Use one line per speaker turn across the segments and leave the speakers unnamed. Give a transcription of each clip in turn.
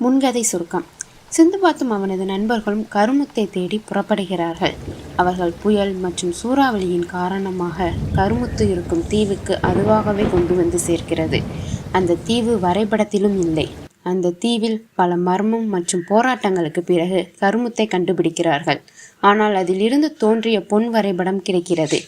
முன்கதை சுருக்கம். சிந்துபாத்தும் அவனது நண்பர்களும் கருமுத்தை தேடி புறப்படுகிறார்கள். அவர்கள் புயல் மற்றும் சூறாவளியின் காரணமாக கருமுத்து இருக்கும் தீவுக்கு அதுவாகவே கொண்டு வந்து சேர்க்கிறது. அந்த தீவு வரைபடத்திலும் இல்லை. அந்த தீவில் பல மர்மம் மற்றும் போராட்டங்களுக்கு பிறகு கருமுத்தை கண்டுபிடிக்கிறார்கள். ஆனால் அதிலிருந்து தோன்றிய பொன் வரைபடம் கிடைக்கிறது.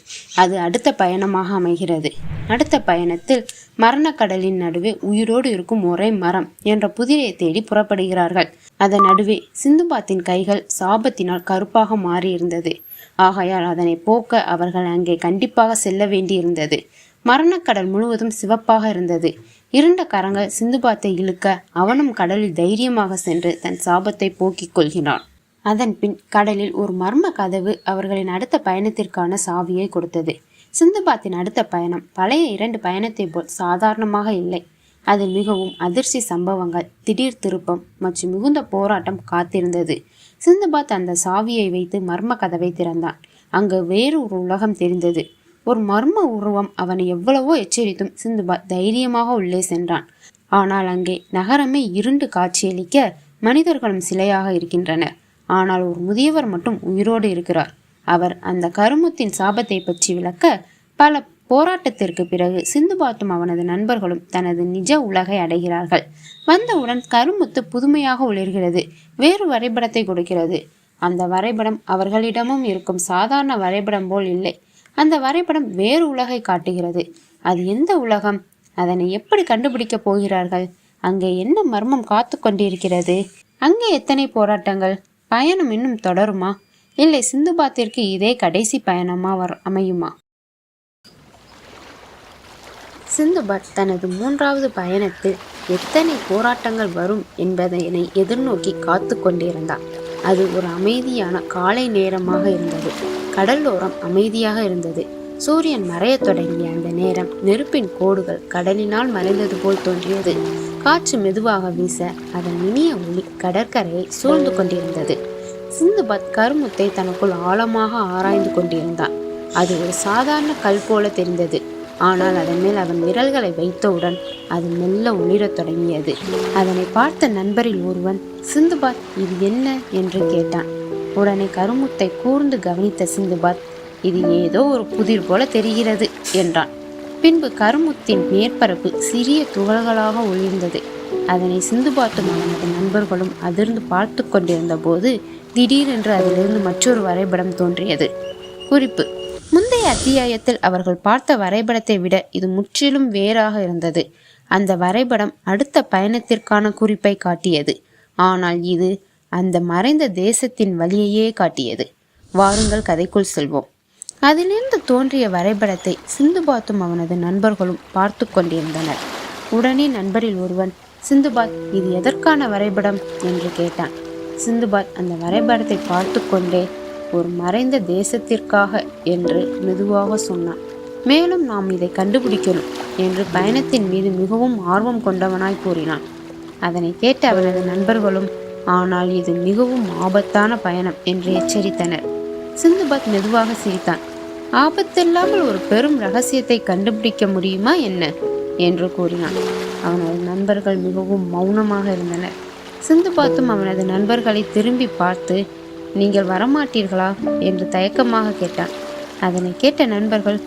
அது அடுத்த பயணமாக அமைகிறது. அடுத்த பயணத்தில் மரணக்கடலின் நடுவே உயிரோடு இருக்கும் ஒரே மரம் என்ற புதிரை தேடி புறப்படுகிறார்கள். அதன் நடுவே சிந்துபாத்தின் கைகள் சாபத்தினால் கருப்பாக மாறியிருந்தது. ஆகையால் அதனை போக்க அவர்கள் அங்கே கண்டிப்பாக செல்ல வேண்டியிருந்தது. மரணக்கடல் முழுவதும் சிவப்பாக இருந்தது. இருண்ட கரங்கள் சிந்துபாத்தை இழுக்க அவனும் கடலில் தைரியமாக சென்று தன் சாபத்தை போக்கிக் கொள்கிறான். அதன் பின் கடலில் ஒரு மர்ம கதவு அவர்களின் அடுத்த பயணத்திற்கான சாவியை கொடுத்தது. சிந்துபாத்தின் அடுத்த பயணம் பழைய 2 பயணத்தை போல் சாதாரணமாக இல்லை. அதில் மிகவும் அதிர்ச்சி சம்பவங்கள், திடீர் திருப்பம் மற்றும் மிகுந்த போராட்டம் காத்திருந்தது. சிந்துபாத் அந்த சாவியை வைத்து மர்ம கதவை திறந்தான். அங்கு வேறு ஒரு உலகம் தெரிந்தது. ஒரு மர்ம உருவம் அவனை எவ்வளவோ எச்சரித்தும் சிந்துபாத் தைரியமாக உள்ளே சென்றான். ஆனால் அங்கே நகரமே இருண்டு காட்சியளிக்க மனிதர்களும் சிலையாக இருக்கின்றனர். ஆனால் ஒரு முதியவர் மட்டும் உயிரோடு இருக்கிறார். அவர் அந்த கருமுத்தின் சாபத்தை பற்றி விளக்க பல போராட்டத்திற்கு பிறகு சிந்துபாத்தும் அவனது நண்பர்களும் தனது நிஜ உலகை அடைகிறார்கள். வந்தவுடன் கருமுத்து புதுமையாக ஒளிர்கிறது. வேறு வரைபடத்தை கொடுக்கிறது. அந்த வரைபடம் அவர்களிடமும் இருக்கும் சாதாரண வரைபடம் போல் இல்லை. அந்த வரைபடம் வேறு உலகை காட்டுகிறது. அது எந்த உலகம்? அதனை எப்படி கண்டுபிடிக்கப் போகிறார்கள்? அங்கே என்ன மர்மம் காத்து கொண்டிருக்கிறது? அங்கே எத்தனை போராட்டங்கள்? பயணம் இன்னும் தொடருமா? இல்லை சிந்துபாத்திற்கு இதே கடைசி பயணமா அமையுமா? சிந்துபாத் தனது 3வது பயணத்தில் எத்தனை போராட்டங்கள் வரும் என்பதனை எதிர்நோக்கி காத்து கொண்டிருந்தார். அது ஒரு அமைதியான காலை நேரமாக இருந்தது. கடலோரம் அமைதியாக இருந்தது. சூரியன் மறையத் தொடங்கிய அந்த நேரம் நெருப்பின் கோடுகள் கடலினால் மறைந்தது போல் தோன்றியது. காற்று மெதுவாக வீச அதன் இனிய ஒளி கடற்கரையை சூழ்ந்து கொண்டிருந்தது. சிந்துபாத் கருமுத்தை தனக்குள் ஆழமாக ஆராய்ந்து கொண்டிருந்தான். அது ஒரு சாதாரண கல் போல தெரிந்தது. ஆனால் அதன் மேல் அவன் விரல்களை வைத்தவுடன் அது மெல்ல ஒளிரத் தொடங்கியது. அதனை பார்த்த நண்பரில் ஒருவன், சிந்துபாத், இது என்ன என்று கேட்டான். உடனே கருமுத்தை கூர்ந்து கவனித்த சிந்துபாத், இது ஏதோ ஒரு புதிர் போல தெரிகிறது என்றான். பின்பு கருமுத்தின் மேற்பரப்பு சிறிய துகள்களாக ஒளிர்ந்தது. அதனை சிந்துபாத்தும் அவனது நண்பர்களும் அதிர்ந்து பார்த்து கொண்டிருந்த போது திடீரென்று அதிலிருந்து மற்றொரு வரைபடம் தோன்றியது. குறிப்பு: முந்தைய அத்தியாயத்தில் அவர்கள் பார்த்த வரைபடத்தை விட இது முற்றிலும் வேறாக இருந்தது. அந்த வரைபடம் அடுத்த பயணத்திற்கான குறிப்பை காட்டியது. ஆனால் இது அந்த மறைந்த தேசத்தின் வழியையே காட்டியது. வாருங்கள் கதைக்குள் செல்வோம். அதிலிருந்து தோன்றிய வரைபடத்தை சிந்துபாத்தும் அவனது நண்பர்களும் பார்த்து கொண்டிருந்தனர். உடனே நண்பரில் ஒருவன், சிந்துபாத், இது எதற்கான வரைபடம் என்று கேட்டான். சிந்துபாத் அந்த வரைபடத்தை பார்த்து கொண்டே, ஒரு மறைந்த தேசத்திற்காக என்று மெதுவாக சொன்னான். மேலும் நாம் இதை கண்டுபிடிக்கணும் என்று பயணத்தின் மீது மிகவும் ஆர்வம் கொண்டவனாய் கூறினான். அதனை கேட்ட அவனது நண்பர்களும், ஆனால் இது மிகவும் ஆபத்தான பயணம் என்று எச்சரித்தனர். சிந்துபாத் மெதுவாக சிரித்தான். ஆபத்தில்லாமல் ஒரு பெரும் ரகசியத்தை கண்டுபிடிக்க முடியுமா என்ன என்று கூறினான். அவனது நண்பர்கள் மிகவும் மௌனமாக இருந்தனர். சிந்துபாத்தும் அவனது நண்பர்களை திரும்பி பார்த்து, நீங்கள் வரமாட்டீர்களா என்று தயக்கமாக கேட்டான். அதனை கேட்ட நண்பர்கள்,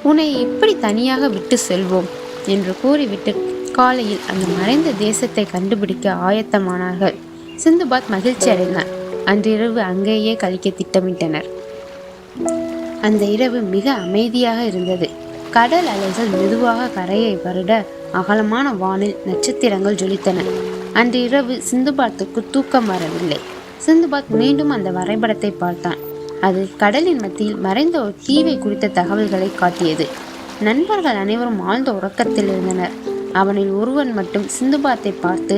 உன்னை எப்படி தனியாக விட்டு செல்வோம் என்று கூறிவிட்டு காலையில் அந்த மறைந்த தேசத்தை கண்டுபிடிக்க ஆயத்தமானார்கள். சிந்துபாத் மகிழ்ச்சி அடைந்தான். அன்றிரவு அங்கேயே கழிக்க திட்டமிட்டனர். அந்த இரவு மிக அமைதியாக இருந்தது. கடல் அலைகள் மெதுவாக கரையை வருட அகலமான வானில் நட்சத்திரங்கள் ஜொலித்தன. அன்று இரவு சிந்துபாத்துக்கு தூக்கம் வரவில்லை. சிந்துபாத் மீண்டும் அந்த வரைபடத்தை பார்த்தான். அது கடலின் மத்தியில் மறைந்த ஒரு தீவை குறித்த தகவல்களை காட்டியது. நண்பர்கள் அனைவரும் ஆழ்ந்த உறக்கத்தில் இருந்தனர். அவனில் ஒருவன் மட்டும் சிந்துபாத்தை பார்த்து,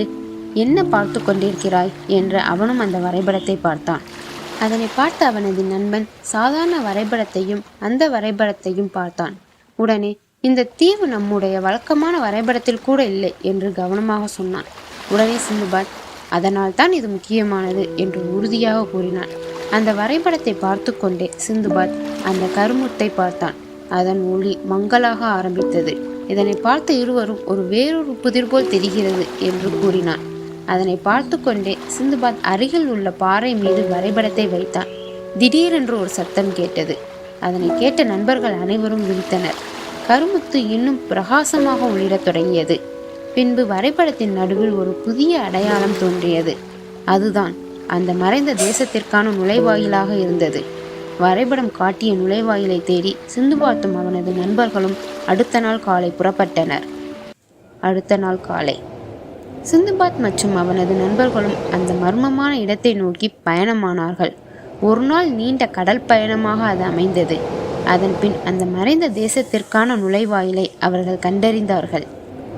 என்ன பார்த்து கொண்டிருக்கிறாய் என்று அவனும் அந்த வரைபடத்தை பார்த்தான். அதனை பார்த்த அவனது நண்பன் சாதாரண வரைபடத்தையும் அந்த வரைபடத்தையும் பார்த்தான். உடனே, இந்த தீவு நம்முடைய வழக்கமான வரைபடத்தில் கூட இல்லை என்று கவனமாக சொன்னான். உடனே சிந்துபாத், அதனால் தான் இது முக்கியமானது என்று உறுதியாக கூறினான். அந்த வரைபடத்தை பார்த்து கொண்டே சிந்துபாத் அந்த கருமுத்தை பார்த்தான். அதன் ஒளி மங்கலாக ஆரம்பித்தது. இதனை பார்த்த இருவரும், ஒரு வேறொரு புதிர் போல் தெரிகிறது என்று கூறினான். அதனை பார்த்து கொண்டே சிந்துபாத் அருகில் உள்ள பாறை மீது வரைபடத்தை வைத்தான். திடீரென்று ஒரு சத்தம் கேட்டது. அதனை கேட்ட நண்பர்கள் அனைவரும் விழித்தனர். கருமுத்து இன்னும் பிரகாசமாக ஒளிரத் தொடங்கியது. பின்பு வரைபடத்தின் நடுவில் ஒரு புதிய அடையாளம் தோன்றியது. அதுதான் அந்த மறைந்த தேசத்திற்கான நுழைவாயிலாக இருந்தது. வரைபடம் காட்டிய நுழைவாயிலை தேடி சிந்துபாத்தும் அவனது நண்பர்களும் அடுத்த நாள் காலை புறப்பட்டனர். அடுத்த நாள் காலை சிந்துபாத் மற்றும் அவனது நண்பர்களும் அந்த மர்மமான இடத்தை நோக்கி பயணமானார்கள். ஒரு நாள் நீண்ட கடல் பயணமாக அது அமைந்தது. அதன் பின் அந்த மறைந்த தேசத்திற்கான நுழைவாயிலை அவர்கள் கண்டறிந்தார்கள்.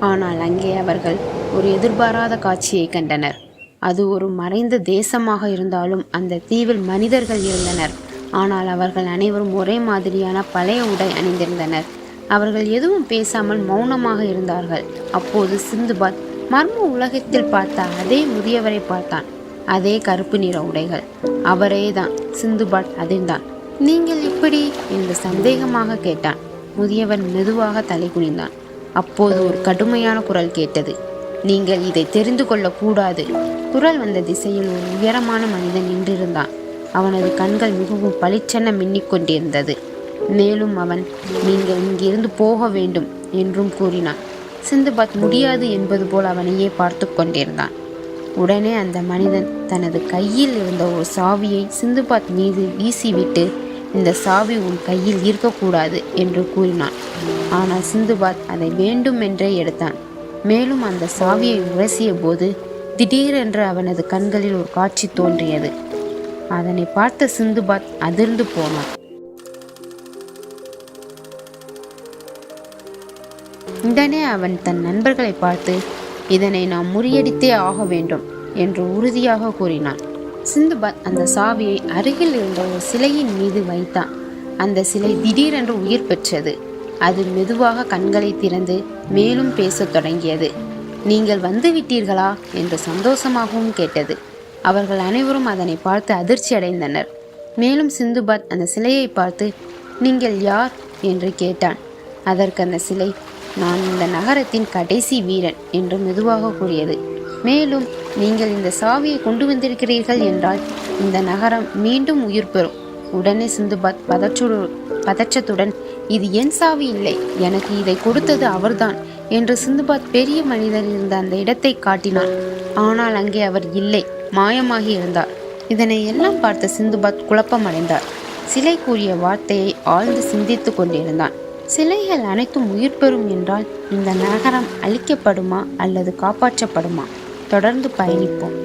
ஆனால் அங்கே அவர்கள் ஒரு எதிர்பாராத காட்சியை கண்டனர். அது ஒரு மறைந்த தேசமாக இருந்தாலும் அந்த தீவில் மனிதர்கள் இருந்தனர். ஆனால் அவர்கள் அனைவரும் ஒரே மாதிரியான பழைய உடை அணிந்திருந்தனர். அவர்கள் எதுவும் பேசாமல் மௌனமாக இருந்தார்கள். அப்போது சிந்துபாத் மர்ம உலகத்தில் பார்த்த அதே முதியவரை பார்த்தான். அதே கருப்பு நிற உடைகள். அவரேதான். சிந்துபாத் அதிர்ந்தான். நீங்கள் இப்படி என்று சந்தேகமாக கேட்டான். முதியவன் மெதுவாக தலை குனிந்தான். அப்போது ஒரு கடுமையான குரல் கேட்டது. நீங்கள் இதை தெரிந்து கொள்ளக்கூடாது. குரல் வந்த திசையில் ஒரு உயரமான மனிதன் நின்றிருந்தான். அவனது கண்கள் மிகவும் பளிச்சென மின்னிக் கொண்டிருந்தது. மேலும் அவன், நீங்கள் இங்கிருந்து போக வேண்டும் என்றும் கூறினான். சிந்துபாத் முடியாது என்பது போல் அவனையே பார்த்து கொண்டிருந்தான். உடனே அந்த மனிதன் தனது கையில் இருந்த ஒரு சாவியை சிந்துபாத் மீது வீசிவிட்டு, இந்த சாவி உன் கையில் இருக்கக்கூடாது என்று கூறினான். ஆனால் சிந்துபாத் அதை வேண்டுமென்றே எடுத்தான். மேலும் அந்த சாவியை உரசிய போது திடீரென்று அவனது கண்களில் ஒரு காட்சி தோன்றியது. அதனை பார்த்த சிந்துபாத் அதிர்ந்து போனான். உடனே அவன் தன் நண்பர்களை பார்த்து, இதனை நாம் முறியடித்தே ஆக வேண்டும் என்று உறுதியாக கூறினான். சிந்துபாத் அந்த சாவியை அருகில் இருந்த ஒரு சிலையின் மீது வைத்தான். அந்த சிலை திடீரென்று உயிர் பெற்றது. அது மெதுவாக கண்களை திறந்து மேலும் பேசத் தொடங்கியது. நீங்கள் வந்து விட்டீர்களா என்று சந்தோஷமாகவும் கேட்டது. அவர்கள் அனைவரும் அதனை பார்த்து அதிர்ச்சி அடைந்தனர். மேலும் சிந்துபாத் அந்த சிலையை பார்த்து, நீங்கள் யார் என்று கேட்டான். அதற்கு அந்த சிலை, நான் இந்த நகரத்தின் கடைசி வீரன் என்று மெதுவாக கூறியது. மேலும் நீங்கள் இந்த சாவியை கொண்டு வந்திருக்கிறீர்கள் என்றால் இந்த நகரம் மீண்டும் உயிர் பெறும். உடனே சிந்துபாத் பதற்றத்துடன், இது என் சாவி இல்லை, எனக்கு இதை கொடுத்தது அவர்தான் என்று சிந்துபாத் பெரிய மனிதர் இருந்த அந்த இடத்தை காட்டினான். ஆனால் அங்கே அவர் இல்லை, மாயமாகி இருந்தார். இதனை எல்லாம் பார்த்த சிந்துபாத் குழப்பமடைந்தார். சிலை கூறிய வார்த்தையை ஆழ்ந்து சிந்தித்து கொண்டிருந்தான். சிலைகள் அனைத்தும் உயிர் பெறும் என்றால் இந்த நகரம் அழிக்கப்படுமா அல்லது காப்பாற்றப்படுமா? தொடர்ந்து பயணிப்போம்.